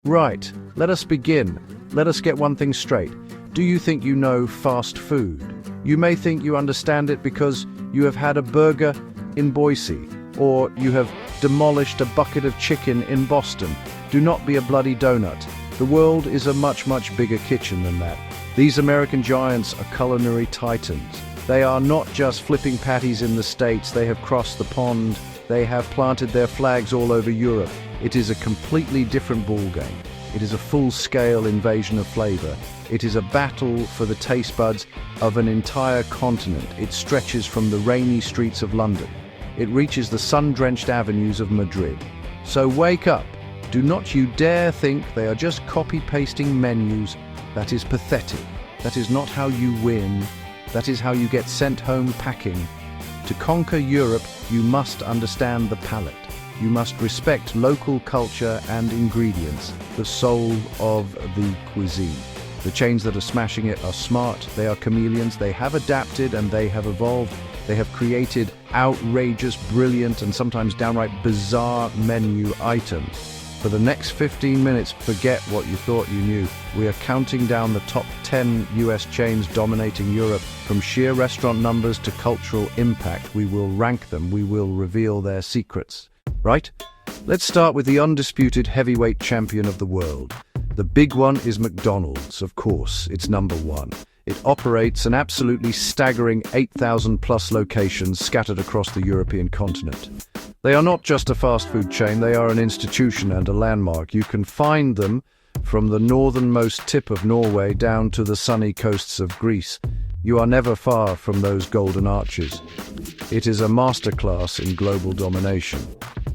Right, let us begin. Let us get one thing straight. Do you think you know fast food? You may think you understand it because you have had a burger in Boise, or you have demolished a bucket of chicken in Boston. Do not be a bloody donut. The world is a much, much bigger kitchen than that. These American giants are culinary titans. They are not just flipping patties in the States. They have crossed the pond. They have planted their flags all over Europe. It is a completely different ballgame. It is a full-scale invasion of flavor. It is a battle for the taste buds of an entire continent. It stretches from the rainy streets of London. It reaches the sun-drenched avenues of Madrid. So wake up. Do not you dare think they are just copy-pasting menus. That is pathetic. That is not how you win. That is how you get sent home packing. To conquer Europe, you must understand the palate. You must respect local culture and ingredients, the soul of the cuisine. The chains that are smashing it are smart, they are chameleons, they have adapted and they have evolved. They have created outrageous, brilliant, and sometimes downright bizarre menu items. For the next 15 minutes, forget what you thought you knew. We are counting down the top 10 US chains dominating Europe. From sheer restaurant numbers to cultural impact, we will rank them, we will reveal their secrets. Right? Let's start with the undisputed heavyweight champion of the world. The big one is McDonald's, of course. It's number one. It operates an absolutely staggering 8,000 plus locations scattered across the European continent. They are not just a fast food chain, they are an institution and a landmark. You can find them from the northernmost tip of Norway down to the sunny coasts of Greece. You are never far from those golden arches. It is a masterclass in global domination.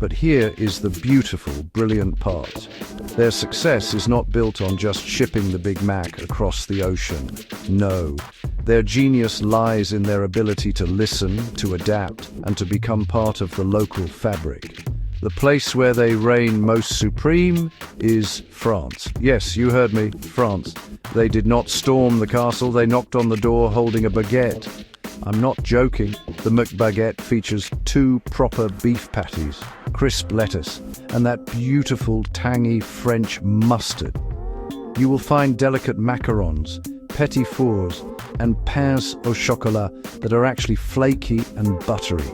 But here is the beautiful, brilliant part. Their success is not built on just shipping the Big Mac across the ocean. No. Their genius lies in their ability to listen, to adapt, and to become part of the local fabric. The place where they reign most supreme is France. Yes, you heard me, France. They did not storm the castle, they knocked on the door holding a baguette. I'm not joking. The McSpaghetti features 2 proper beef patties, crisp lettuce, and that beautiful tangy French mustard. You will find delicate macarons, petit fours, and pains au chocolat that are actually flaky and buttery.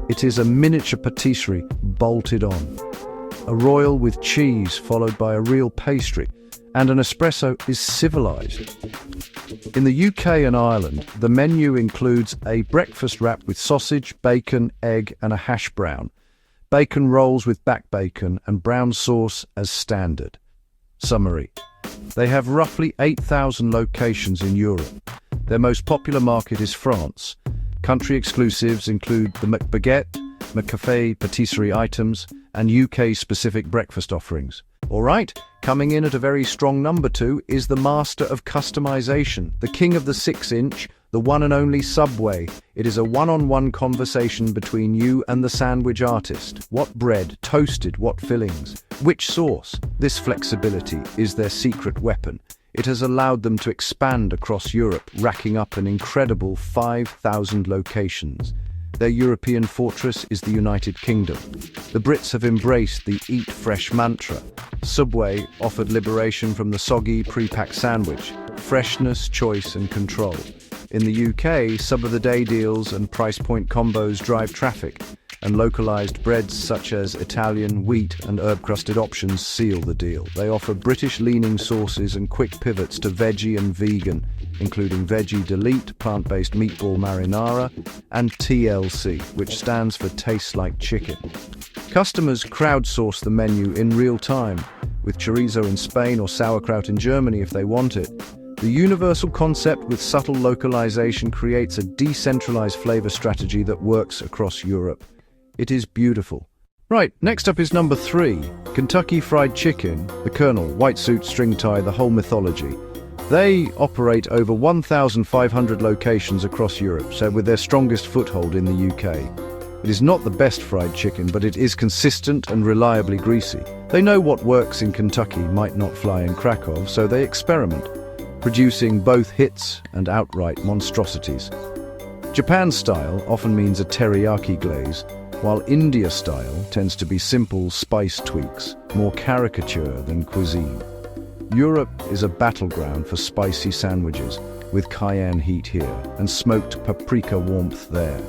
It is a miniature patisserie bolted on. A royal with cheese followed by a real pastry, and an espresso is civilized. In the UK and Ireland, the menu includes a breakfast wrap with sausage, bacon, egg, and a hash brown. Bacon rolls with back bacon and brown sauce as standard. Summary. They have roughly 8,000 locations in Europe. Their most popular market is France. Country exclusives include the McSpaghetti, McCafe patisserie items, and UK-specific breakfast offerings. All right, coming in at a very strong number 2 is the master of customization, the king of the 6-inch, the one and only Subway. It is a one-on-one conversation between you and the sandwich artist. What bread, toasted, what fillings, which sauce? This flexibility is their secret weapon. It has allowed them to expand across Europe, racking up an incredible 5,000 locations. Their European fortress is the United Kingdom. The Brits have embraced the eat fresh mantra. Subway offered liberation from the soggy pre-packed sandwich, freshness, choice and control. In the UK, sub-of-the-day deals and price point combos drive traffic, and localized breads such as Italian, wheat and herb-crusted options seal the deal. They offer British-leaning sauces and quick pivots to veggie and vegan, including Veggie Delete, plant-based meatball marinara, and TLC, which stands for Tastes Like Chicken. Customers crowdsource the menu in real time, with chorizo in Spain or sauerkraut in Germany if they want it. The universal concept with subtle localization creates a decentralized flavor strategy that works across Europe. It is beautiful. Right, next up is number 3, Kentucky Fried Chicken, the Colonel, white suit, string tie, the whole mythology. They operate over 1,500 locations across Europe, so with their strongest foothold in the UK. It is not the best fried chicken, but it is consistent and reliably greasy. They know what works in Kentucky might not fly in Krakow, so they experiment, producing both hits and outright monstrosities. Japan style often means a teriyaki glaze, while India style tends to be simple spice tweaks, more caricature than cuisine. Europe is a battleground for spicy sandwiches, with cayenne heat here and smoked paprika warmth there,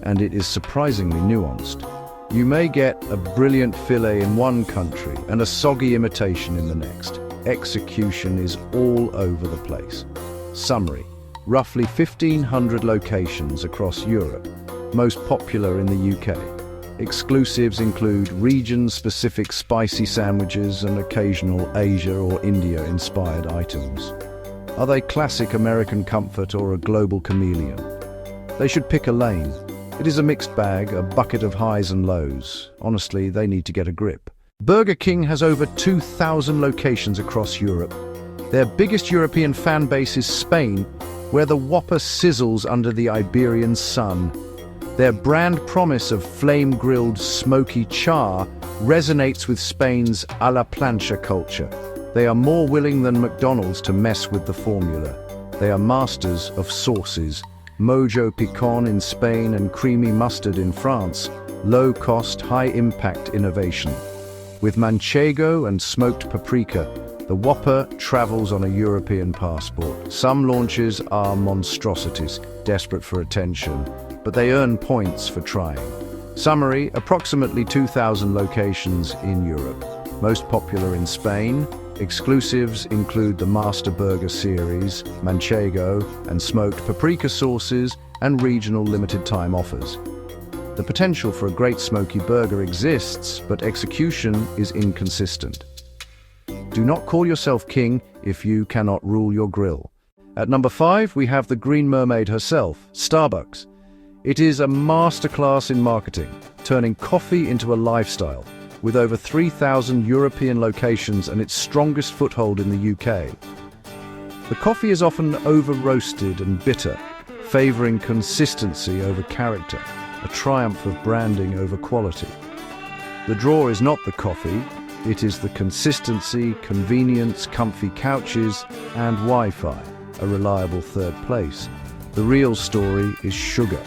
and it is surprisingly nuanced. You may get a brilliant fillet in one country and a soggy imitation in the next. Execution is all over the place. Summary: roughly 1,500 locations across Europe, most popular in the UK. Exclusives include region-specific spicy sandwiches and occasional Asia or India-inspired items. Are they classic American comfort or a global chameleon? They should pick a lane. It is a mixed bag, a bucket of highs and lows. Honestly, they need to get a grip. Burger King has over 2,000 locations across Europe. Their biggest European fan base is Spain, where the Whopper sizzles under the Iberian sun. Their brand promise of flame-grilled smoky char resonates with Spain's a la plancha culture. They are more willing than McDonald's to mess with the formula. They are masters of sauces. Mojo Picon in Spain and creamy mustard in France. Low-cost, high-impact innovation. With manchego and smoked paprika, the Whopper travels on a European passport. Some launches are monstrosities, desperate for attention, but they earn points for trying. Summary: approximately 2,000 locations in Europe, most popular in Spain. Exclusives include the Master Burger series, manchego and smoked paprika sauces, and regional limited-time offers. The potential for a great smoky burger exists, but execution is inconsistent. Do not call yourself king if you cannot rule your grill. At number 5, we have the Green Mermaid herself, Starbucks. It is a masterclass in marketing, turning coffee into a lifestyle, with over 3,000 European locations and its strongest foothold in the UK. The coffee is often over-roasted and bitter, favoring consistency over character, a triumph of branding over quality. The draw is not the coffee, it is the consistency, convenience, comfy couches, and Wi-Fi, a reliable third place. The real story is sugar,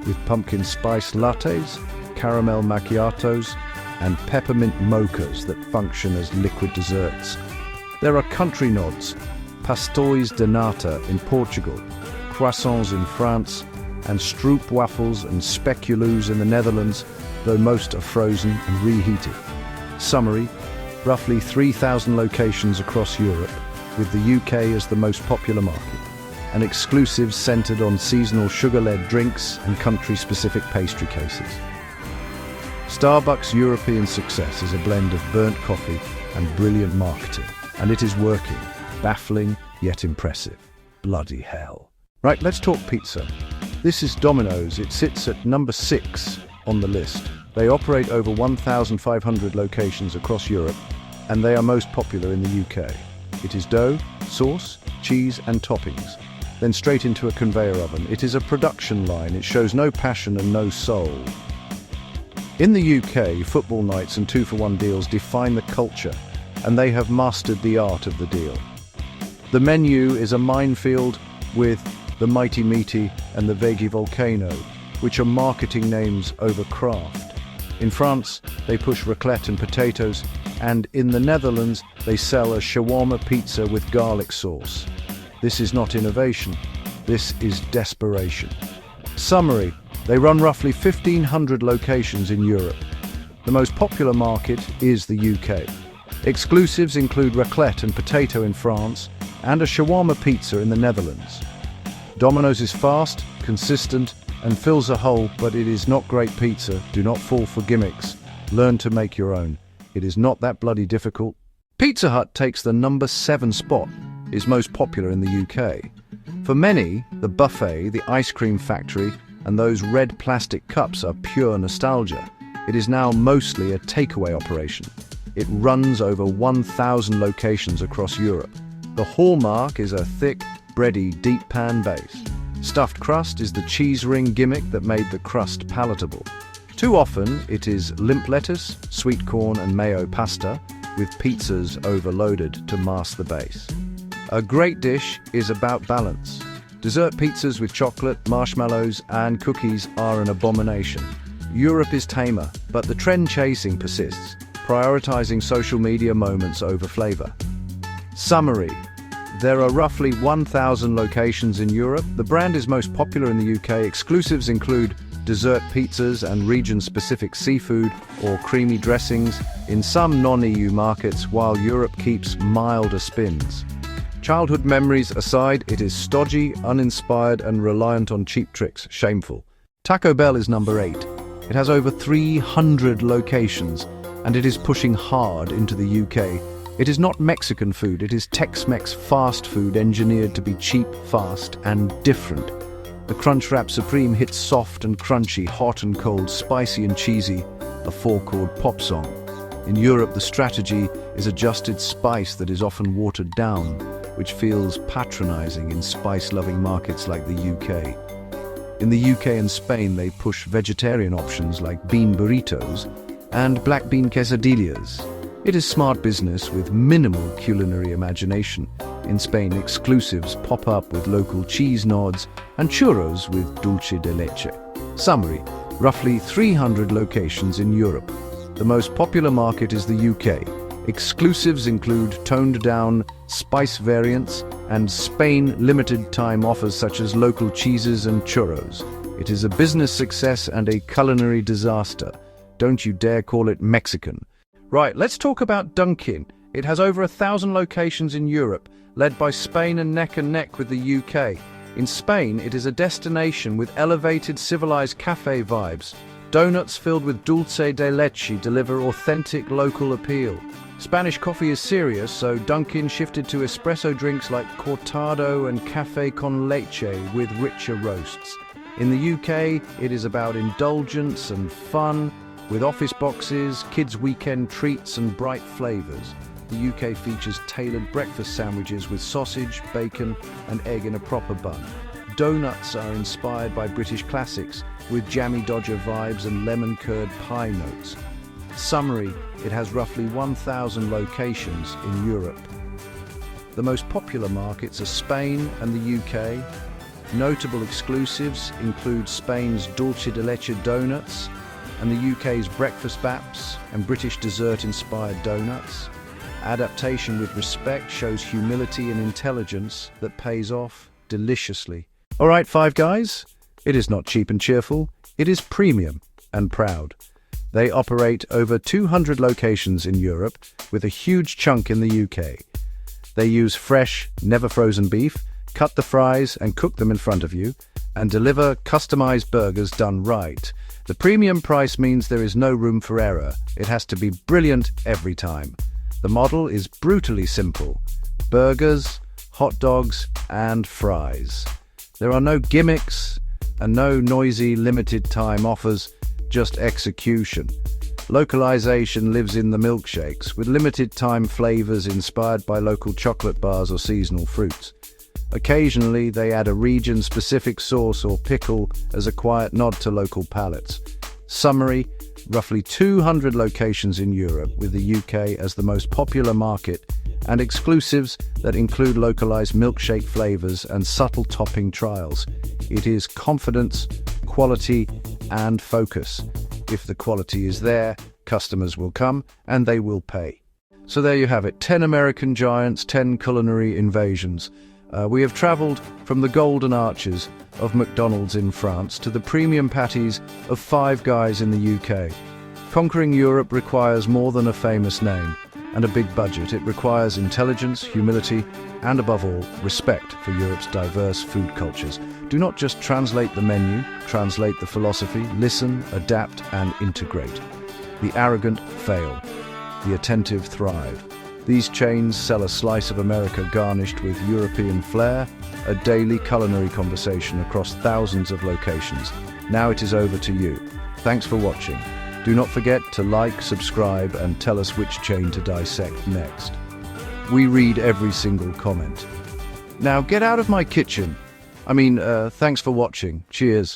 with pumpkin spice lattes, caramel macchiatos, and peppermint mochas that function as liquid desserts. There are country nods, pastéis de nata in Portugal, croissants in France, and stroop waffles and speculoos in the Netherlands, though most are frozen and reheated. Summary: roughly 3,000 locations across Europe, with the UK as the most popular market, and exclusives centered on seasonal sugar-led drinks and country-specific pastry cases. Starbucks' European success is a blend of burnt coffee and brilliant marketing, and it is working. Baffling, yet impressive. Bloody hell. Right, let's talk pizza. This is Domino's. It sits at number 6 on the list. They operate over 1,500 locations across Europe, and they are most popular in the UK. It is dough, sauce, cheese, and toppings, then straight into a conveyor oven. It is a production line. It shows no passion and no soul. In the UK, football nights and 2-for-1 deals define the culture, and they have mastered the art of the deal. The menu is a minefield, with the Mighty Meaty and the Veggie Volcano, which are marketing names over craft. In France, they push raclette and potatoes, and in the Netherlands, they sell a shawarma pizza with garlic sauce. This is not innovation, this is desperation. Summary: they run roughly 1,500 locations in Europe. The most popular market is the UK. Exclusives include raclette and potato in France, and a shawarma pizza in the Netherlands. Domino's is fast, consistent, and fills a hole, but it is not great pizza. Do not fall for gimmicks. Learn to make your own. It is not that bloody difficult. Pizza Hut takes the number 7 spot, is most popular in the UK. For many, the buffet, the ice cream factory, and those red plastic cups are pure nostalgia. It is now mostly a takeaway operation. It runs over 1,000 locations across Europe. The hallmark is a thick, bready, deep pan base. Stuffed crust is the cheese ring gimmick that made the crust palatable. Too often, it is limp lettuce, sweet corn and mayo pasta, with pizzas overloaded to mask the base. A great dish is about balance. Dessert pizzas with chocolate, marshmallows and cookies are an abomination. Europe is tamer, but the trend chasing persists, prioritizing social media moments over flavor. Summary. There are roughly 1,000 locations in Europe. The brand is most popular in the UK. Exclusives include dessert pizzas and region-specific seafood or creamy dressings in some non-EU markets, while Europe keeps milder spins. Childhood memories aside, it is stodgy, uninspired, and reliant on cheap tricks. Shameful. Taco Bell is number 8. It has over 300 locations, and it is pushing hard into the UK. It is not Mexican food, it is Tex-Mex fast food engineered to be cheap, fast, and different. The Crunchwrap Supreme hits soft and crunchy, hot and cold, spicy and cheesy, a 4-chord pop song. In Europe, the strategy is adjusted spice that is often watered down, which feels patronizing in spice-loving markets like the UK. In the UK and Spain, they push vegetarian options like bean burritos and black bean quesadillas. It is smart business with minimal culinary imagination. In Spain, exclusives pop up with local cheese nods and churros with dulce de leche. Summary: roughly 300 locations in Europe. The most popular market is the UK. Exclusives include toned-down spice variants, and Spain limited-time offers such as local cheeses and churros. It is a business success and a culinary disaster. Don't you dare call it Mexican. Right, let's talk about Dunkin'. It has over 1,000 locations in Europe, led by Spain and neck with the UK. In Spain, it is a destination with elevated, civilized cafe vibes. Donuts filled with dulce de leche deliver authentic local appeal. Spanish coffee is serious, so Dunkin' shifted to espresso drinks like cortado and café con leche with richer roasts. In the UK, it is about indulgence and fun, with office boxes, kids' weekend treats and bright flavors. The UK features tailored breakfast sandwiches with sausage, bacon and egg in a proper bun. Donuts are inspired by British classics, with jammy Dodger vibes and lemon curd pie notes. Summary: it has roughly 1,000 locations in Europe. The most popular markets are Spain and the UK. Notable exclusives include Spain's dulce de leche donuts, and the UK's breakfast baps and British dessert-inspired donuts. Adaptation with respect shows humility and intelligence that pays off deliciously. All right, Five Guys, it is not cheap and cheerful, it is premium and proud. They operate over 200 locations in Europe, with a huge chunk in the UK. They use fresh, never frozen beef, cut the fries and cook them in front of you, and deliver customized burgers done right. The premium price means there is no room for error. It has to be brilliant every time. The model is brutally simple: burgers, hot dogs, and fries. There are no gimmicks and no noisy limited-time offers, just execution. Localization lives in the milkshakes, with limited-time flavors inspired by local chocolate bars or seasonal fruits. Occasionally, they add a region-specific sauce or pickle as a quiet nod to local palates. Summary: roughly 200 locations in Europe, with the UK as the most popular market, and exclusives that include localized milkshake flavors and subtle topping trials. It is confidence, quality, and focus. If the quality is there, customers will come and they will pay. So there you have it, 10 American giants, 10 culinary invasions. We have traveled from the golden arches of McDonald's in France to the premium patties of Five Guys in the UK. Conquering Europe requires more than a famous name and a big budget. It requires intelligence, humility, and above all, respect for Europe's diverse food cultures. Do not just translate the menu, translate the philosophy, listen, adapt, and integrate. The arrogant fail, the attentive thrive. These chains sell a slice of America garnished with European flair, a daily culinary conversation across thousands of locations. Now it is over to you. Thanks for watching. Do not forget to like, subscribe, and tell us which chain to dissect next. We read every single comment. Now get out of my kitchen. Thanks for watching. Cheers.